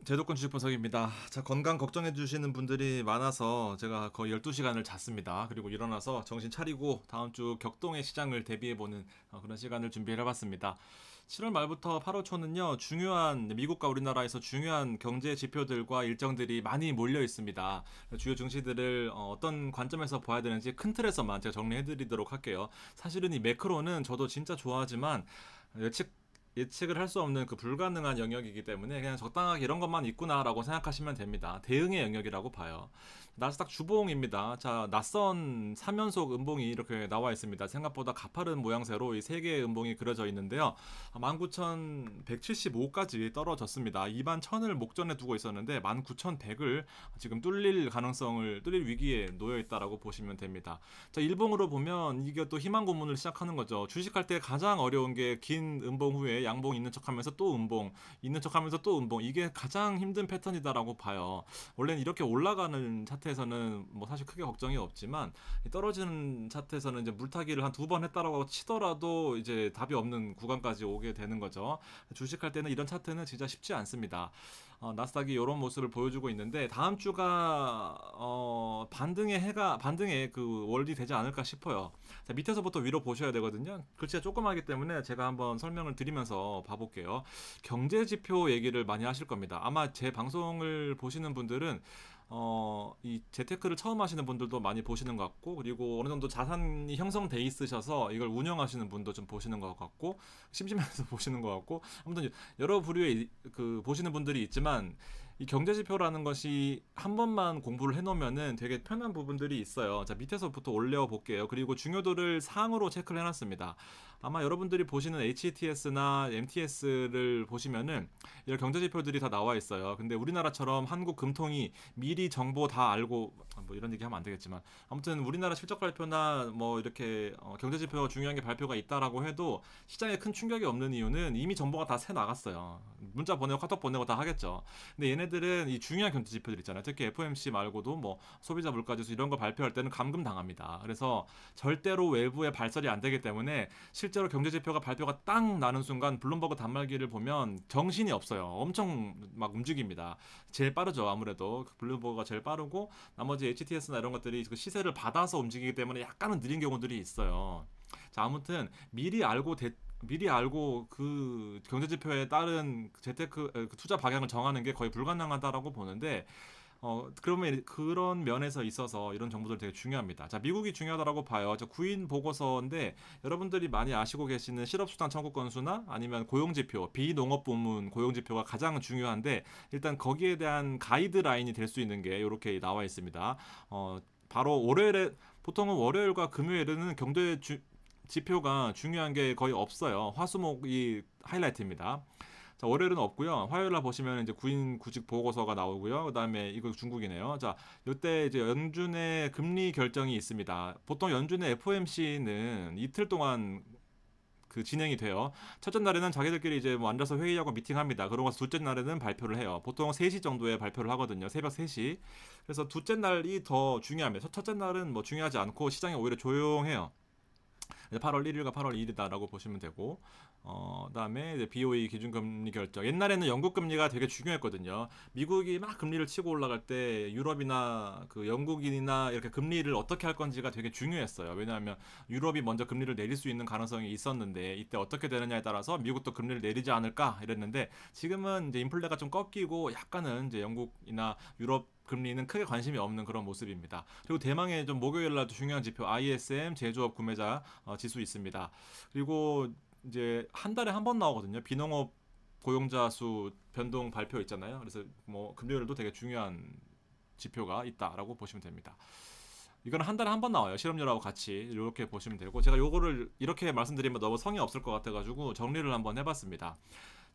제도권 주식 분석입니다. 자, 건강 걱정해 주시는 분들이 많아서 제가 거의 12시간을 잤습니다. 그리고 일어나서 정신 차리고 다음 주 격동의 시장을 대비해 보는 그런 시간을 준비해 봤습니다. 7월 말부터 8월 초는요, 중요한 미국과 우리나라에서 중요한 경제 지표들과 일정들이 많이 몰려 있습니다. 주요 증시들을 어떤 관점에서 봐야 되는지 큰 틀에서만 제가 정리해 드리도록 할게요. 사실은 이 매크로는 저도 진짜 좋아하지만 예측을 할 수 없는 그 불가능한 영역이기 때문에 그냥 적당하게 이런 것만 있구나라고 생각하시면 됩니다. 대응의 영역이라고 봐요. 나스닥 주봉입니다. 자, 낯선 3연속 음봉이 이렇게 나와 있습니다. 생각보다 가파른 모양새로 이 세 개의 음봉이 그려져 있는데요. 19,175까지 떨어졌습니다. 21,000을 목전에 두고 있었는데 19,100을 지금 뚫릴 위기에 놓여 있다라고 보시면 됩니다. 자, 일봉으로 보면 이게 또 희망 고문을 시작하는 거죠. 주식할 때 가장 어려운 게 긴 음봉 후에 양봉 있는 척하면서 또 음봉, 있는 척하면서 또 음봉. 이게 가장 힘든 패턴이다라고 봐요. 원래는 이렇게 올라가는 차트에서는 뭐 사실 크게 걱정이 없지만 떨어지는 차트에서는 이제 물타기를 한 두 번 했다라고 치더라도 이제 답이 없는 구간까지 오게 되는 거죠. 주식할 때는 이런 차트는 진짜 쉽지 않습니다. 나스닥이 이런 모습을 보여주고 있는데 다음 주가 반등의 그 월이 되지 않을까 싶어요. 자, 밑에서부터 위로 보셔야 되거든요. 글씨가 조그마하기 때문에 제가 한번 설명을 드리면서 봐볼게요. 경제 지표 얘기를 많이 하실 겁니다. 아마 제 방송을 보시는 분들은 이 재테크를 처음 하시는 분들도 많이 보시는 것 같고, 그리고 어느 정도 자산이 형성돼 있으셔서 이걸 운영하시는 분도 좀 보시는 것 같고, 심심해서 보시는 것 같고, 아무튼 여러 부류의 그 보시는 분들이 있지만 이 경제 지표라는 것이 한 번만 공부를 해놓으면은 되게 편한 부분들이 있어요. 자, 밑에서부터 올려 볼게요. 그리고 중요도를 상으로 체크를 해놨습니다. 아마 여러분들이 보시는 HTS나 MTS를 보시면은 이런 경제 지표들이 다 나와 있어요. 근데 우리나라처럼 한국 금통이 미리 정보 다 알고 뭐 이런 얘기 하면 안 되겠지만 아무튼 우리나라 실적 발표나 뭐 이렇게 경제 지표가 중요한 게 발표가 있다라고 해도 시장에 큰 충격이 없는 이유는 이미 정보가 다 새 나갔어요. 문자 보내고 카톡 보내고 다 하겠죠. 근데 얘네들은 이 중요한 경제 지표들 있잖아요. 특히 FOMC 말고도 뭐 소비자 물가지수 이런 거 발표할 때는 감금 당합니다. 그래서 절대로 외부에 발설이 안 되기 때문에 실제로 경제 지표가 발표가 딱 나는 순간 블룸버그 단말기를 보면 정신이 없어요. 엄청 막 움직입니다. 제일 빠르죠. 아무래도 블룸버그가 제일 빠르고 나머지 HTS나 이런 것들이 그 시세를 받아서 움직이기 때문에 약간은 느린 경우들이 있어요. 자, 아무튼 미리 알고 그 경제 지표에 따른 재테크 그 투자 방향을 정하는 게 거의 불가능하다라고 보는데 그러면 그런 면에서 있어서 이런 정보들 되게 중요합니다. 자, 미국이 중요하다라고 봐요. 저 구인 보고서인데 여러분들이 많이 아시고 계시는 실업수당 청구 건수나 아니면 고용지표, 비농업 부문 고용지표가 가장 중요한데 일단 거기에 대한 가이드라인이 될 수 있는 게 이렇게 나와 있습니다. 바로 보통은 월요일과 금요일에는 지표가 중요한 게 거의 없어요. 화수목이 하이라이트입니다. 자, 월요일은 없고요. 화요일 날 보시면 이제 구인 구직 보고서가 나오고요. 그다음에 이거 중국이네요. 자, 이때 이제 연준의 금리 결정이 있습니다. 보통 연준의 FOMC는 이틀 동안 그 진행이 돼요. 첫째 날에는 자기들끼리 이제 뭐 앉아서 회의하고 미팅합니다. 그러고 나서 둘째 날에는 발표를 해요. 보통 3시 정도에 발표를 하거든요. 새벽 3시. 그래서 둘째 날이 더 중요합니다. 첫째 날은 뭐 중요하지 않고 시장이 오히려 조용해요. 8월 1일과 8월 2일이다라고 보시면 되고, 그다음에 이제 BOE 기준금리 결정. 옛날에는 영국 금리가 되게 중요했거든요. 미국이 막 금리를 치고 올라갈 때 유럽이나 그 영국인이나 이렇게 금리를 어떻게 할 건지가 되게 중요했어요. 왜냐하면 유럽이 먼저 금리를 내릴 수 있는 가능성이 있었는데 이때 어떻게 되느냐에 따라서 미국도 금리를 내리지 않을까 이랬는데 지금은 이제 인플레가 좀 꺾이고 약간은 이제 영국이나 유럽 금리는 크게 관심이 없는 그런 모습입니다. 그리고 대망의 좀 목요일 날도 중요한 지표 ISM 제조업 구매자 지수 있습니다. 그리고 이제 한 달에 한 번 나오거든요. 비농업 고용자 수 변동 발표 있잖아요. 그래서 뭐 금요일도 되게 중요한 지표가 있다라고 보시면 됩니다. 이거는 한 달에 한 번 나와요. 실업률하고 같이 이렇게 보시면 되고 제가 요거를 이렇게 말씀드리면 너무 성의 없을 것 같아가지고 정리를 한번 해봤습니다.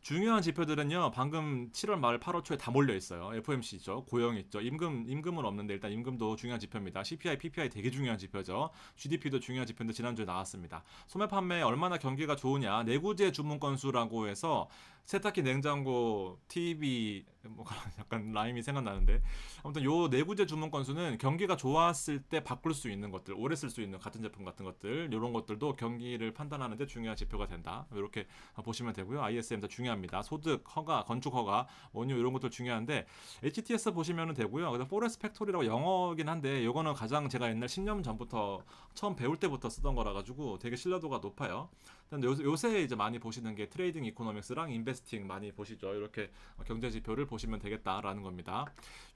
중요한 지표들은요, 방금 7월 말 8월 초에 다 몰려 있어요. FOMC 있죠, 고용 있죠, 임금은 없는데 일단 임금도 중요한 지표입니다. CPI, PPI 되게 중요한 지표죠. GDP도 중요한 지표인데 지난주에 나왔습니다. 소매 판매 얼마나 경기가 좋으냐, 내구재 주문 건수라고 해서 세탁기, 냉장고, TV, 뭐 약간 라임이 생각나는데 아무튼 요 내구재 주문 건수는 경기가 좋았을 때 바꿀 수 있는 것들, 오래 쓸 수 있는 같은 제품 같은 것들 이런 것들도 경기를 판단하는데 중요한 지표가 된다. 이렇게 보시면 되고요. ISM 도 중요합니다. 소득, 허가, 건축 허가, 원유 이런 것들 중요한데 HTS 보시면 되고요. 그래서 포레스트 팩토리라고 영어긴 한데 이거는 가장 제가 옛날 10년 전부터 처음 배울 때부터 쓰던 거라 가지고 되게 신뢰도가 높아요. 근데 요새 이제 많이 보시는 게 트레이딩 이코노믹스랑 인베스팅 많이 보시죠. 이렇게 경제 지표를 보시면 되겠다라는 겁니다.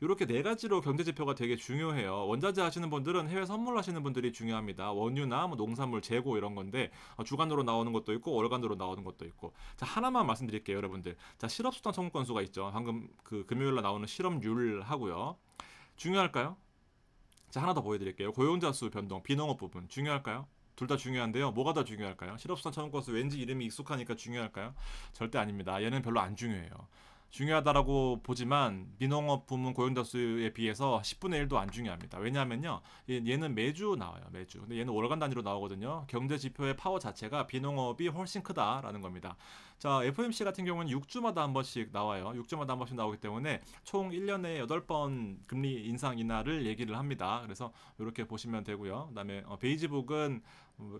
이렇게 네 가지로 경제 지표가 되게 중요해요. 원자재 하시는 분들은 해외 선물하시는 분들이 중요합니다. 원유나 뭐 농산물 재고 이런 건데 주간으로 나오는 것도 있고 월간으로 나오는 것도 있고. 자, 하나만 말씀드릴게요, 여러분들. 자, 실업수당 청구 건수가 있죠. 방금 그 금요일 날 나오는 실업률 하고요. 중요할까요? 자, 하나 더 보여드릴게요. 고용자 수 변동, 비농업 부분 중요할까요? 둘 다 중요한데요. 뭐가 더 중요할까요? 실업수당 청구 건수 왠지 이름이 익숙하니까 중요할까요? 절대 아닙니다. 얘는 별로 안 중요해요. 중요하다라고 보지만 민농업 부문 고용자 수에 비해서 10분의 1도 안 중요합니다. 왜냐하면요, 얘는 매주 나와요. 매주. 근데 얘는 월간 단위로 나오거든요. 경제 지표의 파워 자체가 비농업이 훨씬 크다라는 겁니다. 자, FOMC 같은 경우는 6주마다 한 번씩 나와요. 6주마다 한 번씩 나오기 때문에 총 1년에 8번 금리 인상 인하를 얘기를 합니다. 그래서 이렇게 보시면 되고요. 그다음에 베이지북은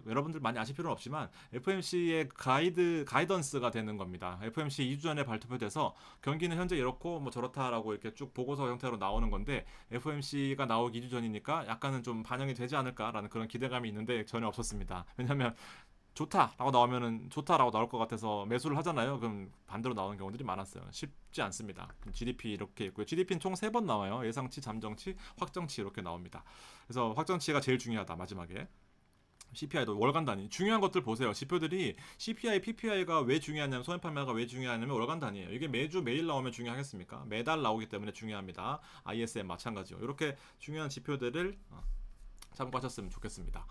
여러분들 많이 아실 필요는 없지만 FOMC의 가이던스가 되는 겁니다. FOMC 2주 전에 발표돼서 경기는 현재 이렇고 뭐 저렇다라고 이렇게 쭉 보고서 형태로 나오는 건데 FOMC가 나오기 2주 전이니까 약간은 좀 반영이 되지 않을까라는 그런 기대감이 있는데 전혀 없었습니다. 왜냐하면 좋다라고 나오면은 좋다라고 나올 것 같아서 매수를 하잖아요. 그럼 반대로 나오는 경우들이 많았어요. 쉽지 않습니다. GDP 이렇게 있고요. GDP는 총 3번 나와요. 예상치, 잠정치, 확정치 이렇게 나옵니다. 그래서 확정치가 제일 중요하다. 마지막에. CPI도 월간 단위 중요한 것들 보세요. 지표들이 CPI, PPI가 왜 중요하냐면 소매 판매가 왜 중요하냐면 월간 단위예요. 이게 매주 매일 나오면 중요하겠습니까? 매달 나오기 때문에 중요합니다. ISM 마찬가지요. 이렇게 중요한 지표들을 참고하셨으면 좋겠습니다.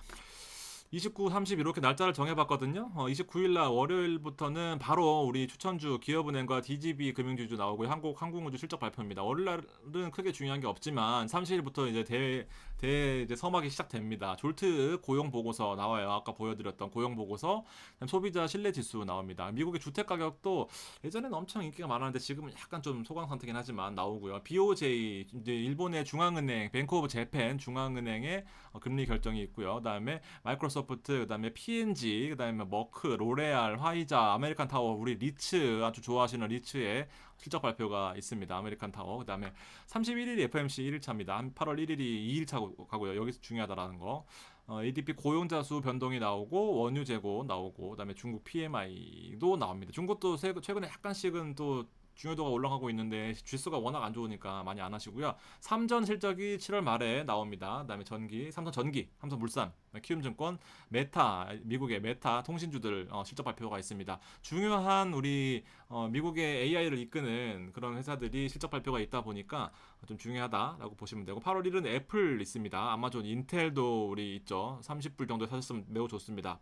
29, 30 이렇게 날짜를 정해봤거든요. 29일날 월요일부터는 바로 우리 추천주 기업은행과 DGB 금융지주 나오고요. 항공우주 실적 발표입니다. 월요일은 크게 중요한 게 없지만 30일부터 이제 이제 서막이 시작됩니다. 졸트 고용 보고서 나와요. 아까 보여드렸던 고용 보고서, 소비자 신뢰 지수 나옵니다. 미국의 주택 가격도 예전에는 엄청 인기가 많았는데 지금은 약간 좀 소강 상태긴 하지만 나오고요. BOJ 이제 일본의 중앙은행 뱅크 오브 재팬 중앙은행의 금리 결정이 있고요. 그다음에 마이크로소프트, 그다음에 P&G, 그다음에 머크, 로레알, 화이자, 아메리칸 타워, 우리 리츠 아주 좋아하시는 리츠의 실적 발표가 있습니다. 아메리칸 타워. 그다음에 31일이 FOMC 1일차입니다. 8월 1일이 2일차 가고요. 여기서 중요하다라는 거. ADP 고용자 수 변동이 나오고 원유 재고 나오고 그다음에 중국 PMI도 나옵니다. 중국도 최근에 약간씩은 또 중요도가 올라가고 있는데 주수가 워낙 안 좋으니까 많이 안 하시고요. 삼전 실적이 7월 말에 나옵니다. 그다음에 삼성물산, 키움증권, 메타, 미국의 메타 통신주들 실적 발표가 있습니다. 중요한 우리 미국의 AI를 이끄는 그런 회사들이 실적 발표가 있다 보니까 좀 중요하다라고 보시면 되고 8월 1일은 애플 있습니다. 아마존, 인텔도 우리 있죠. 30불 정도에 사셨으면 매우 좋습니다.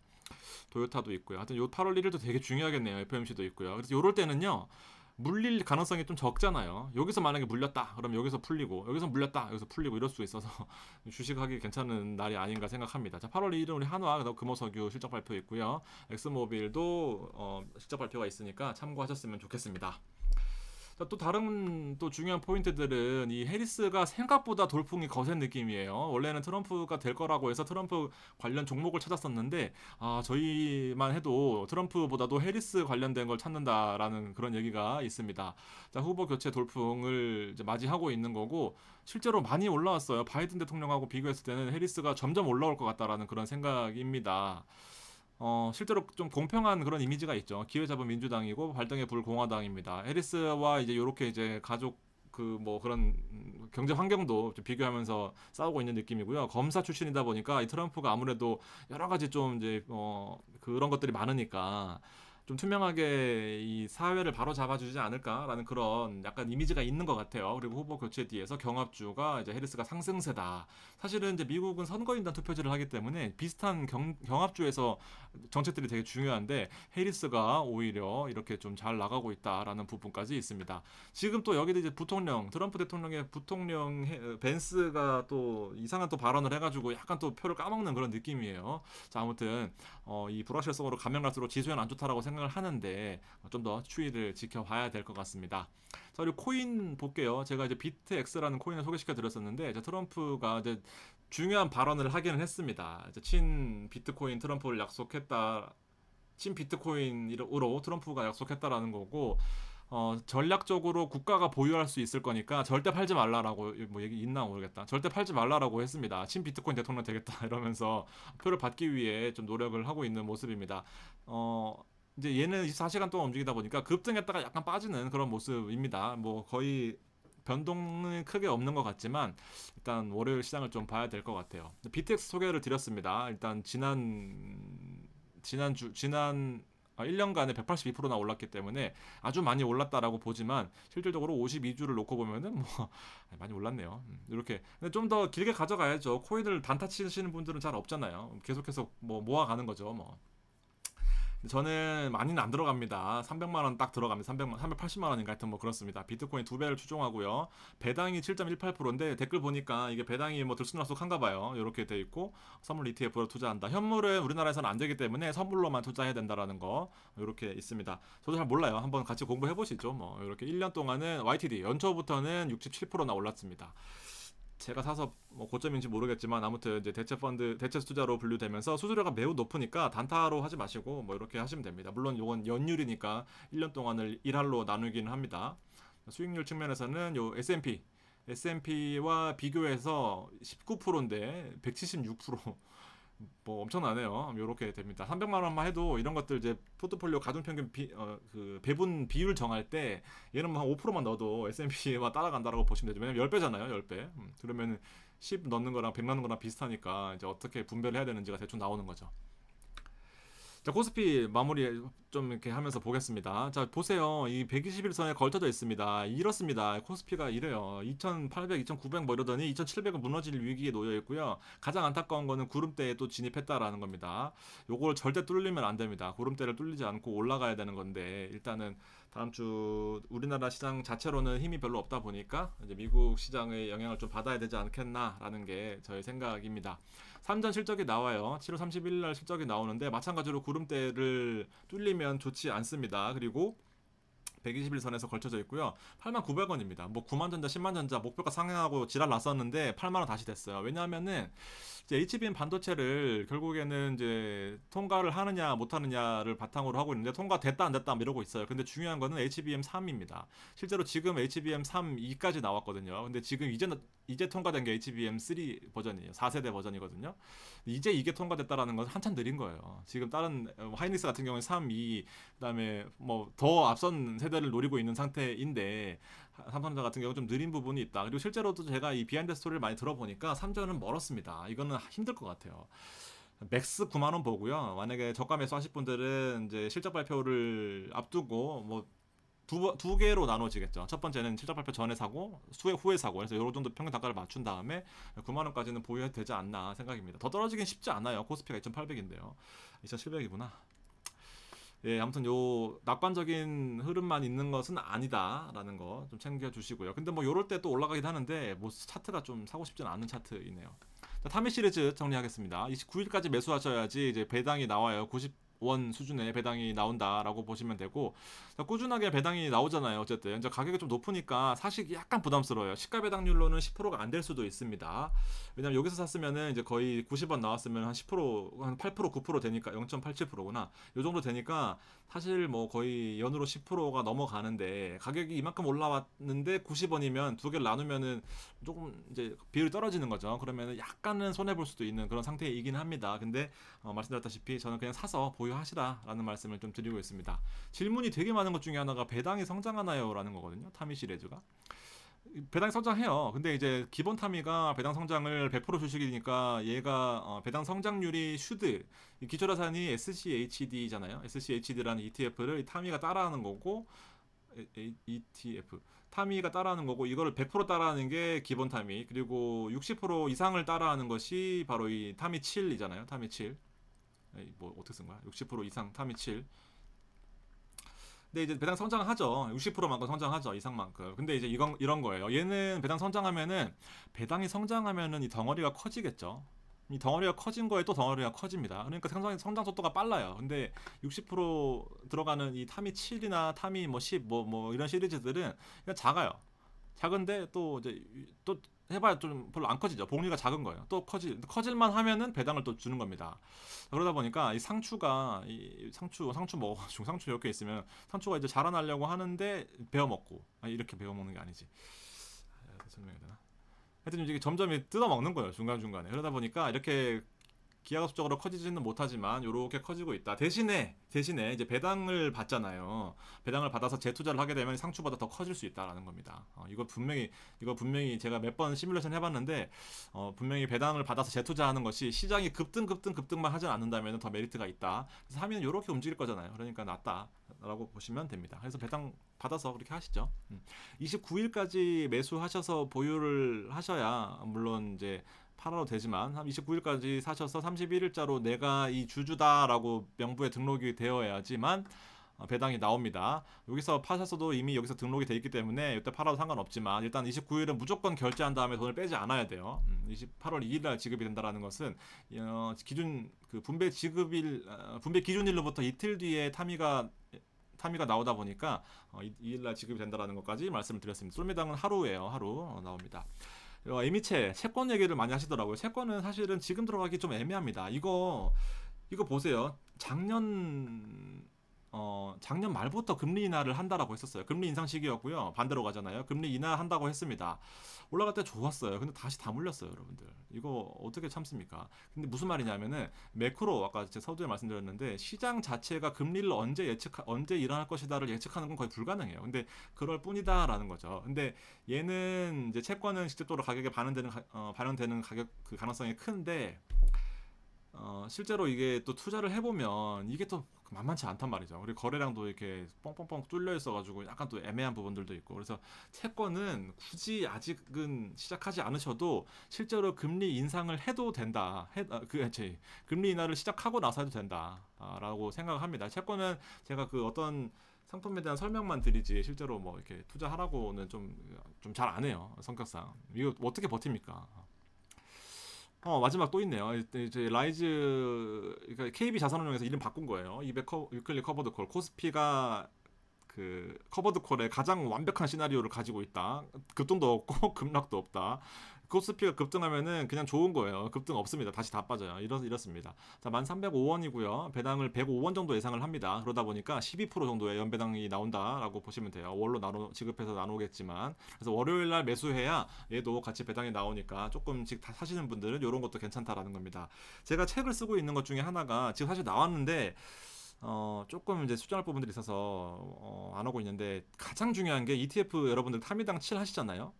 도요타도 있고요. 하여튼 요 8월 1일도 되게 중요하겠네요. FOMC도 있고요. 그래서 요럴 때는요. 물릴 가능성이 좀 적잖아요. 여기서 만약에 물렸다 그럼 여기서 풀리고 여기서 물렸다 여기서 풀리고 이럴 수 있어서 주식하기 괜찮은 날이 아닌가 생각합니다. 자, 8월 2일은 우리 한화, 금호석유 실적 발표 있고요. 엑스모빌도 실적 발표가 있으니까 참고하셨으면 좋겠습니다. 또 다른 또 중요한 포인트들은 이 해리스가 생각보다 돌풍이 거센 느낌이에요. 원래는 트럼프가 될 거라고 해서 트럼프 관련 종목을 찾았었는데 저희만 해도 트럼프보다도 해리스 관련된 걸 찾는다라는 그런 얘기가 있습니다. 자, 후보 교체 돌풍을 이제 맞이하고 있는 거고 실제로 많이 올라왔어요. 바이든 대통령하고 비교했을 때는 해리스가 점점 올라올 것 같다라는 그런 생각입니다. 실제로 좀 공평한 그런 이미지가 있죠. 기회잡은 민주당이고 발등에 불 공화당입니다. 해리스와 이제 요렇게 이제 가족 그런 경제 환경도 좀 비교하면서 싸우고 있는 느낌이고요. 검사 출신이다 보니까 이 트럼프가 아무래도 여러 가지 좀 이제 그런 것들이 많으니까 좀 투명하게 이 사회를 바로 잡아주지 않을까라는 그런 약간 이미지가 있는 것 같아요. 그리고 후보 교체 뒤에서 경합주가 이제 해리스가 상승세다. 사실은 이제 미국은 선거인단 투표제를 하기 때문에 비슷한 경합주에서 정책들이 되게 중요한데 해리스가 오히려 이렇게 좀 잘 나가고 있다라는 부분까지 있습니다. 지금 또 여기도 이제 트럼프 대통령의 부통령 벤스가 또 이상한 또 발언을 해가지고 약간 또 표를 까먹는 그런 느낌이에요. 자, 아무튼 이 불확실성으로 가면 갈수록 지수에는 안 좋다라고 생각. 생각을 하는데 좀 더 추이를 지켜봐야 될 것 같습니다. 자, 그리고 코인 볼게요. 제가 이제 비트X라는 코인을 소개시켜 드렸었는데 이제 트럼프가 이제 중요한 발언을 하기는 했습니다. 이제 친 비트코인 트럼프를 약속했다. 친 비트코인으로 트럼프가 약속했다라는 거고, 전략적으로 국가가 보유할 수 있을 거니까 절대 팔지 말라라고, 뭐 얘기 있나 모르겠다. 절대 팔지 말라라고 했습니다. 친 비트코인 대통령 되겠다 이러면서 표를 받기 위해 좀 노력을 하고 있는 모습입니다. 이제 얘는 24시간 동안 움직이다 보니까 급등했다가 약간 빠지는 그런 모습입니다. 뭐 거의 변동은 크게 없는 것 같지만 일단 월요일 시장을 좀 봐야 될 것 같아요. BTX 소개를 드렸습니다. 일단 지난 1년간에 182%나 올랐기 때문에 아주 많이 올랐다라고 보지만 실질적으로 52주를 놓고 보면은 뭐 많이 올랐네요. 이렇게 근데 좀 더 길게 가져가야죠. 코인을 단타 치시는 분들은 잘 없잖아요. 계속해서 뭐 모아가는 거죠. 뭐 저는 많이는 안 들어갑니다. 300만 원 딱 들어갑니다. 380만 원인가 하여튼 뭐 그렇습니다. 비트코인 2배를 추종하고요. 배당이 7.18%인데 댓글 보니까 이게 배당이 뭐 들쑥날쑥한가 봐요. 이렇게 돼 있고 선물 ETF로 투자한다. 현물은 우리나라에서는 안 되기 때문에 선물로만 투자해야 된다라는 거 이렇게 있습니다. 저도 잘 몰라요. 한번 같이 공부해 보시죠. 뭐 이렇게 1년 동안은 YTD 연초부터는 67%나 올랐습니다. 제가 사서 뭐 고점인지 모르겠지만 아무튼 이제 대체 투자로 분류되면서 수수료가 매우 높으니까 단타로 하지 마시고 뭐 이렇게 하시면 됩니다. 물론 이건 연율이니까 1년 동안을 1할로 나누기는 합니다. 수익률 측면에서는 요 S&P와 비교해서 19%인데 176%. 뭐 엄청나네요. 이렇게 됩니다. 300만 원만 해도 이런 것들 이제 포트폴리오 가중평균 그 배분 비율 정할 때 얘는 뭐 한 5%만 넣어도 S&P와 따라간다라고 보시면 되죠. 왜냐면 10배잖아요. 10배. 그러면 10 넣는 거랑 100 넣는 거랑 비슷하니까 이제 어떻게 분배를 해야 되는지가 대충 나오는 거죠. 자, 코스피 마무리 좀 이렇게 하면서 보겠습니다. 자, 보세요. 이 121선에 걸쳐져 있습니다. 이렇습니다. 코스피가 이래요. 2800, 2900 뭐 이러더니 2700은 무너질 위기에 놓여 있고요. 가장 안타까운 거는 구름대에 또 진입했다라는 겁니다. 요걸 절대 뚫리면 안 됩니다. 구름대를 뚫리지 않고 올라가야 되는 건데 일단은 다음 주 우리나라 시장 자체로는 힘이 별로 없다 보니까 이제 미국 시장의 영향을 좀 받아야 되지 않겠나라는 게 저의 생각입니다. 삼전 실적이 나와요. 7월 31일 날 실적이 나오는데 마찬가지로 구름대를 뚫리면 좋지 않습니다. 그리고 121선에서 걸쳐져 있고요. 89,000원입니다. 뭐 90,000전자, 100,000전자 목표가 상향하고 지랄 났었는데 80,000원 다시 됐어요. 왜냐하면은 이제 HBM 반도체를 결국에는 이제 통과를 하느냐 못 하느냐를 바탕으로 하고 있는데 통과됐다 안 됐다 이러고 있어요. 근데 중요한 거는 HBM3입니다. 실제로 지금 HBM3 2까지 나왔거든요. 근데 지금 이제 통과된 게 HBM3 버전이에요. 4세대 버전이거든요. 이제 이게 통과됐다라는 건 한참 느린 거예요. 지금 다른 하이닉스 같은 경우는 3, 2 그다음에 뭐 더 앞선 세대를 노리고 있는 상태인데 삼성전자 같은 경우 좀 느린 부분이 있다. 그리고 실제로도 제가 이 비하인드 스토리를 많이 들어보니까 3전은 멀었습니다. 이거는 힘들 것 같아요. 맥스 9만 원 보고요. 만약에 저가 매수하실 분들은 이제 실적 발표를 앞두고 뭐 두 개로 나눠지겠죠. 첫 번째는 실적 발표 전에 사고 후에 사고 그래서 요런 정도 평균 단가를 맞춘 다음에 9만 원까지는 보유해도 되지 않나 생각입니다. 더 떨어지긴 쉽지 않아요. 코스피가 2,800인데요. 2,700이구나. 예, 아무튼 요 낙관적인 흐름만 있는 것은 아니다라는 거 좀 챙겨주시고요. 근데 뭐 요럴 때 또 올라가긴 하는데 뭐 차트가 좀 사고 싶지는 않은 차트이네요. 자, 타미 시리즈 정리하겠습니다. 29일까지 매수하셔야지 이제 배당이 나와요. 90원 수준의 배당이 나온다라고 보시면 되고 꾸준하게 배당이 나오잖아요. 어쨌든 이제 가격이 좀 높으니까 사실 약간 부담스러워요. 시가 배당률로는 10%가 안 될 수도 있습니다. 왜냐면 여기서 샀으면은 이제 거의 90원 나왔으면 한 10%, 한 8%, 9% 되니까 0.87%구나. 요 정도 되니까 사실 뭐 거의 연으로 10%가 넘어가는데 가격이 이만큼 올라왔는데 90원이면 두 개를 나누면은 조금 이제 비율이 떨어지는 거죠. 그러면은 약간은 손해 볼 수도 있는 그런 상태이긴 합니다. 근데 말씀드렸다시피 저는 그냥 사서 보유하시라라는 말씀을 좀 드리고 있습니다. 질문이 되게 많은 것 중에 하나가 배당이 성장하나요? 라는 거거든요. 타미 시리즈가. 배당이 성장해요. 근데 이제 기본 타미가 배당 성장을 100% 주식이니까 얘가 배당 성장률이 슈드 기초자산이 SCHD잖아요. SCHD라는 ETF를 타미가 따라하는 거고 ETF 타미가 따라하는 거고 이거를 100% 따라하는 게 기본 타미 그리고 60% 이상을 따라하는 것이 바로 이 타미 7이잖아요. 타미 7 뭐 어떻게 쓴 거야? 60% 이상 타미 7 근데 이제 배당 성장하죠. 60%만큼 성장하죠. 이상만큼. 근데 이제 이런 거예요. 얘는 배당 성장하면은 이 덩어리가 커지겠죠. 이 덩어리가 커진 거에 또 덩어리가 커집니다. 그러니까 성장 속도가 빨라요. 근데 60% 들어가는 이 타미 7이나 타미 뭐 10, 뭐 이런 시리즈들은 그냥 작아요. 작은데 또 이제 또 해봐야 좀 별로 안 커지죠. 봉리가 작은 거예요. 또 커질만 하면은 배당을 또 주는 겁니다. 그러다 보니까 이 상추가 이 상추 먹어 중상추 이렇게 있으면 상추가 이제 자라나려고 하는데 베어 먹고 이렇게 베어 먹는 게 아니지. 설명해야 되나? 하여튼 이게 점점 뜯어 먹는 거예요. 중간중간에. 그러다 보니까 이렇게 기하급수적으로 커지지는 못하지만 이렇게 커지고 있다. 대신에 이제 배당을 받잖아요. 배당을 받아서 재투자를 하게 되면 상추보다 더 커질 수 있다라는 겁니다. 이거 분명히 제가 몇 번 시뮬레이션 해봤는데 분명히 배당을 받아서 재투자하는 것이 시장이 급등만 하지 않는다면 더 메리트가 있다. 그래서 하면 이렇게 움직일 거잖아요. 그러니까 낫다라고 보시면 됩니다. 그래서 배당 받아서 그렇게 하시죠. 29일까지 매수하셔서 보유를 하셔야 물론 이제 팔아도 되지만 29일까지 사셔서 31일자로 내가 이 주주다라고 명부에 등록이 되어야지만 배당이 나옵니다. 여기서 파셨어도 이미 여기서 등록이 돼 있기 때문에 이때 팔아도 상관없지만 일단 29일은 무조건 결제한 다음에 돈을 빼지 않아야 돼요. 28월 2일 날 지급이 된다라는 것은 기준 그 분배 기준일로부터 이틀 뒤에 타미가 나오다 보니까 2일 날 지급이 된다라는 것까지 말씀을 드렸습니다. 솔매당은 하루예요. 하루 나옵니다. 채권 얘기를 많이 하시더라고요. 채권은 사실은 지금 들어가기 좀 애매합니다. 이거 보세요. 작년 말부터 금리 인하를 한다라고 했었어요. 금리 인상 시기였고요. 반대로 가잖아요. 금리 인하한다고 했습니다. 올라갈 때 좋았어요. 근데 다시 다 물렸어요, 여러분들. 이거 어떻게 참습니까? 근데 무슨 말이냐면은 매크로 아까 제 서두에 말씀드렸는데 시장 자체가 금리를 언제 일어날 것이다를 예측하는 건 거의 불가능해요. 근데 그럴 뿐이다라는 거죠. 근데 얘는 이제 채권은 직접적으로 가격에 반영되는 가격 그 가능성이 큰데 실제로 이게 또 투자를 해보면 이게 또 만만치 않단 말이죠. 그리고 거래량도 이렇게 뻥뻥뻥 뚫려 있어가지고 약간 또 애매한 부분들도 있고 그래서 채권은 굳이 아직은 시작하지 않으셔도 실제로 금리 인상을 해도 된다. 금리 인하를 시작하고 나서 해도 된다라고 생각을 합니다. 채권은 제가 그 어떤 상품에 대한 설명만 드리지 실제로 뭐 이렇게 투자하라고는 좀 잘 안 해요. 성격상 이거 어떻게 버팁니까? 마지막 또 있네요. 이제 라이즈 그러니까 KB 자산운용에서 이름 바꾼 거예요. 200 위클리 커버드 콜. 코스피가 그 커버드 콜의 가장 완벽한 시나리오를 가지고 있다. 급등도 없고 급락도 없다. 코스피가 급등하면은 그냥 좋은 거예요. 급등 없습니다. 다시 다 빠져요. 이렇습니다. 자, 1305원이고요. 배당을 105원 정도 예상을 합니다. 그러다 보니까 12% 정도의 연배당이 나온다라고 보시면 돼요. 월로 지급해서 나누겠지만. 그래서 월요일 날 매수해야 얘도 같이 배당이 나오니까 조금씩 다 사시는 분들은 이런 것도 괜찮다라는 겁니다. 제가 책을 쓰고 있는 것 중에 하나가 지금 사실 나왔는데 조금 이제 수정할 부분들이 있어서 안 하고 있는데 가장 중요한 게 ETF 여러분들 타미당 7 하시잖아요.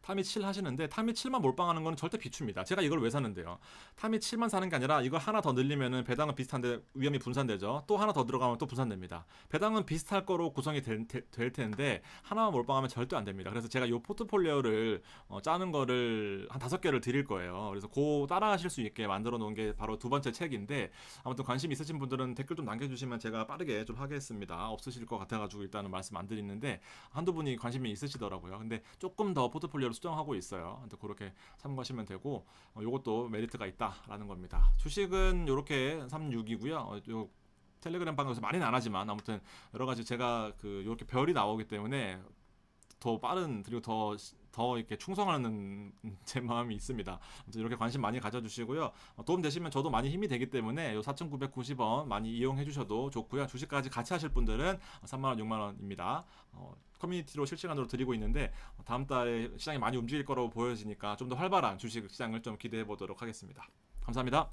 타미 7 하시는데 타미 7만 몰빵하는 건 절대 비추입니다. 제가 이걸 왜 사는데요. 타미 7만 사는 게 아니라 이거 하나 더 늘리면은 배당은 비슷한데 위험이 분산되죠. 또 하나 더 들어가면 또 분산됩니다. 배당은 비슷할 거로 구성이 될 텐데 하나만 몰빵하면 절대 안 됩니다. 그래서 제가 이 포트폴리오를 짜는 거를 한 5개를 드릴 거예요. 그래서 그 따라 하실 수 있게 만들어 놓은 게 바로 두 번째 책인데 아무튼 관심 있으신 분들은 댓글 좀 남겨주시면 제가 빠르게 좀 하겠습니다. 없으실 것 같아가지고 일단은 말씀 안 드리는데 한두 분이 관심이 있으시더라고요. 근데 조금 더 포트폴리오를 수정하고 있어요. 그렇게 참고하시면 되고 요것도 메리트가 있다라는 겁니다. 주식은 요렇게 36이고요. 요 텔레그램 방에서 많이는 안 하지만 아무튼 여러 가지 제가 요렇게 별이 나오기 때문에 더 빠른 그리고 더 이렇게 충성하는 제 마음이 있습니다. 이렇게 관심 많이 가져주시고요. 도움 되시면 저도 많이 힘이 되기 때문에 요 4,990원 많이 이용해 주셔도 좋고요. 주식까지 같이 하실 분들은 3만원, 6만원입니다. 커뮤니티로 실시간으로 드리고 있는데 다음 달에 시장이 많이 움직일 거라고 보여지니까 좀 더 활발한 주식 시장을 좀 기대해 보도록 하겠습니다. 감사합니다.